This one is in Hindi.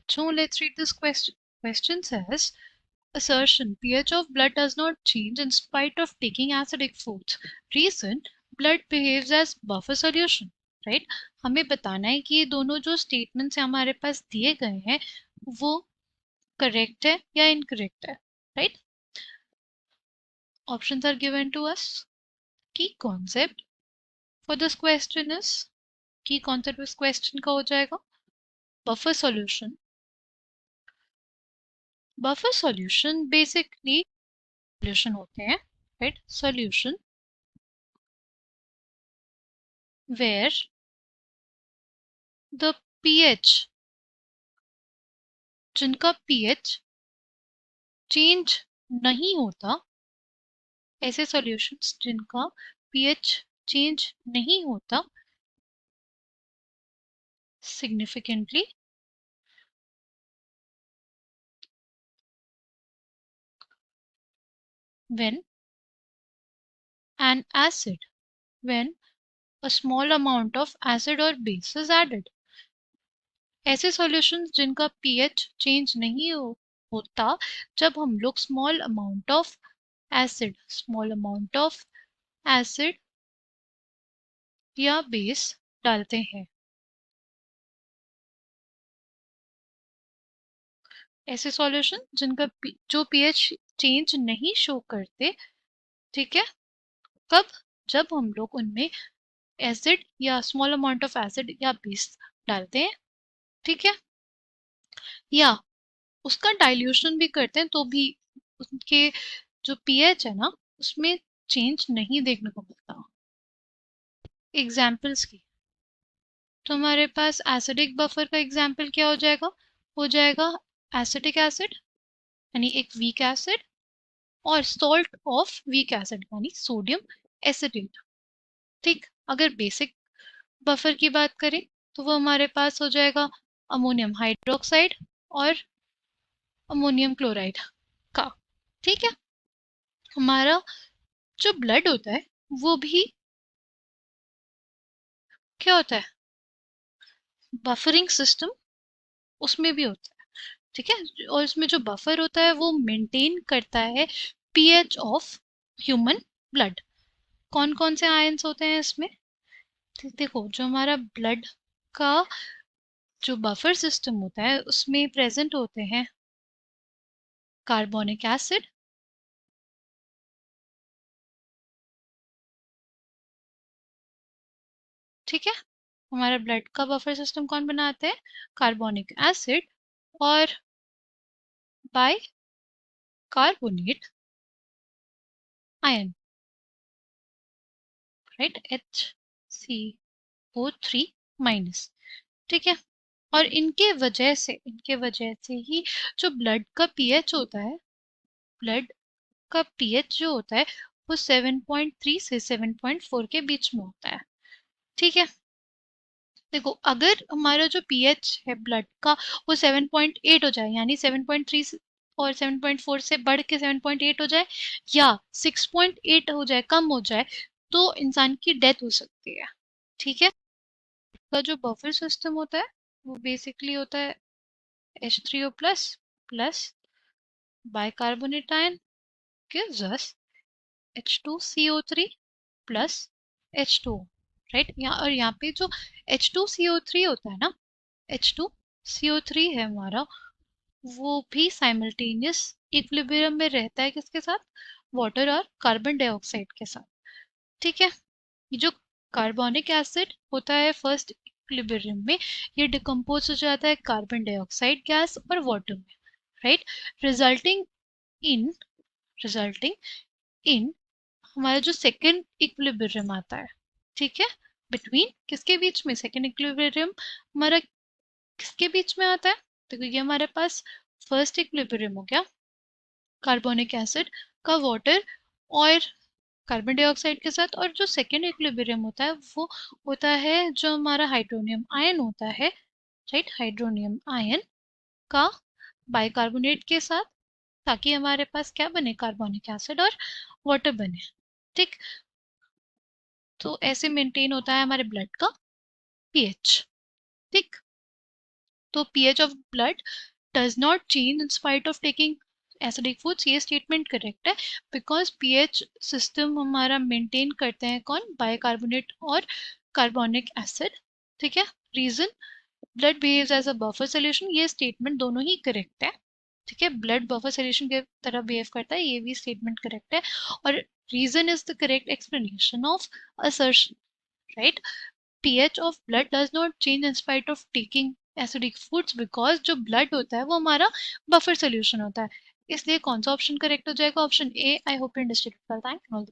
बच्चों, let's read this question. Question says, assertion, pH of blood does not change in spite of taking acidic foods. Reason, blood behaves as buffer solution. Right? हमें बताना है कि ये दोनों जो स्टेटमेंट्स हमारे पास दिए गए हैं वो करेक्ट है या इनकरेक्ट है. Right? Options are given to us. Key concept for this question is, key concept इस question का हो जाएगा buffer solution. Buffer solution basically solution होते हैं, right? Solution where the pH, जिनका pH चेंज नहीं होता, ऐसे सॉल्यूशंस जिनका pH चेंज नहीं होता significantly when when a small amount of acid or base is added. ऐसे सॉल्यूशंस जिनका pH चेंज नहीं होता जब हम लोग स्मॉल अमाउंट ऑफ एसिड या बेस डालते हैं. ऐसे सॉल्यूशन जिनका जो pH चेंज नहीं शो करते, ठीक है, कब? जब हम लोग उनमें एसिड या स्मॉल अमाउंट ऑफ एसिड या बेस डालते हैं, ठीक है, या उसका डाइल्यूशन भी करते हैं तो भी उनके जो pH है ना उसमें चेंज नहीं देखने को मिलता. एग्जाम्पल्स की तो हमारे पास एसिडिक बफर का एग्जाम्पल क्या हो जाएगा एसिटिक एसिड यानी एक वीक एसिड और सॉल्ट ऑफ वीक एसिड यानी सोडियम एसिटेट. ठीक, अगर बेसिक बफर की बात करें तो वो हमारे पास हो जाएगा अमोनियम हाइड्रोक्साइड और अमोनियम क्लोराइड का. ठीक है, हमारा जो ब्लड होता है वो भी क्या होता है, बफरिंग सिस्टम उसमें भी होता है. ठीक है, और इसमें जो बफर होता है वो मेंटेन करता है पीएच ऑफ ह्यूमन ब्लड. कौन कौन से आयंस होते हैं इसमें? देखो, जो हमारा ब्लड का जो बफर सिस्टम होता है उसमें प्रेजेंट होते हैं कार्बोनिक एसिड, ठीक है, हमारा ब्लड का बफर सिस्टम कौन बनाते हैं? कार्बोनिक एसिड और bicarbonate ion, right, HCO3 minus. ठीक है, और इनके वजह से ही जो ब्लड का पीएच होता है, ब्लड का पीएच जो होता है वो 7.3 से 7.4 के बीच में होता है. ठीक है, देखो, अगर हमारा जो पीएच है ब्लड का वो 7.8 हो जाए यानी 7.3 और 7.4 से बढ़ के 7.8 हो जाए या 6.8 हो जाए, कम हो जाए, तो इंसान की डेथ हो सकती है. ठीक है, तो जो बफर सिस्टम होता है वो बेसिकली होता है H3O plus plus bicarbonate ion gives us H2CO3 plus H2O, right. और यहाँ पे जो H2CO3 होता है ना, H2CO3 है हमारा, वो भी साइमल्टेनियस इक्विलिब्रियम में रहता है किसके साथ? वाटर और कार्बन डाइऑक्साइड के साथ. ठीक है, ये जो कार्बोनिक एसिड होता है फर्स्ट इक्विलिब्रियम में, ये डिकम्पोज हो जाता है कार्बन डाइऑक्साइड गैस और वाटर में, right, resulting in resulting in हमारा जो सेकेंड इक्विलिब्रियम आता है, ठीक है, बिटवीन किसके बीच में? सेकेंड इक्विलिब्रियम हमारा किसके बीच में आता है? तो ये हमारे पास फर्स्ट इक्विलिब्रियम हो गया कार्बोनिक एसिड का वाटर और कार्बन डाइऑक्साइड के साथ, और जो सेकेंड इक्विलिब्रियम होता है वो होता है जो हमारा हाइड्रोनियम आयन होता है, राइट, हाइड्रोनियम आयन का बाइकार्बोनेट के साथ, ताकि हमारे पास क्या बने? कार्बोनिक एसिड और वाटर बने. ठीक, तो ऐसे मेंटेन होता है हमारे ब्लड का पीएच. ठीक, तो pH of blood does not change in spite of taking acidic foods, ये स्टेटमेंट करेक्ट है बिकॉज पीएच सिस्टम हमारा मेंटेन करते हैं कौन, बाइकार्बोनेट और कार्बोनिक एसिड। ठीक है। Reason, blood behaves as a buffer solution, ये स्टेटमेंट दोनों ही करेक्ट है। ठीक है, ब्लड बफर सोल्यूशन के तरह बिहेव करता है, ये भी स्टेटमेंट करेक्ट है। और reason is the correct explanation of assertion, right. pH of blood does not change in spite of taking acidic foods because जो blood होता है वो हमारा buffer solution होता है, इसलिए कौन सा ऑप्शन करेक्ट हो जाएगा, option A. I hope you understood. Thank you.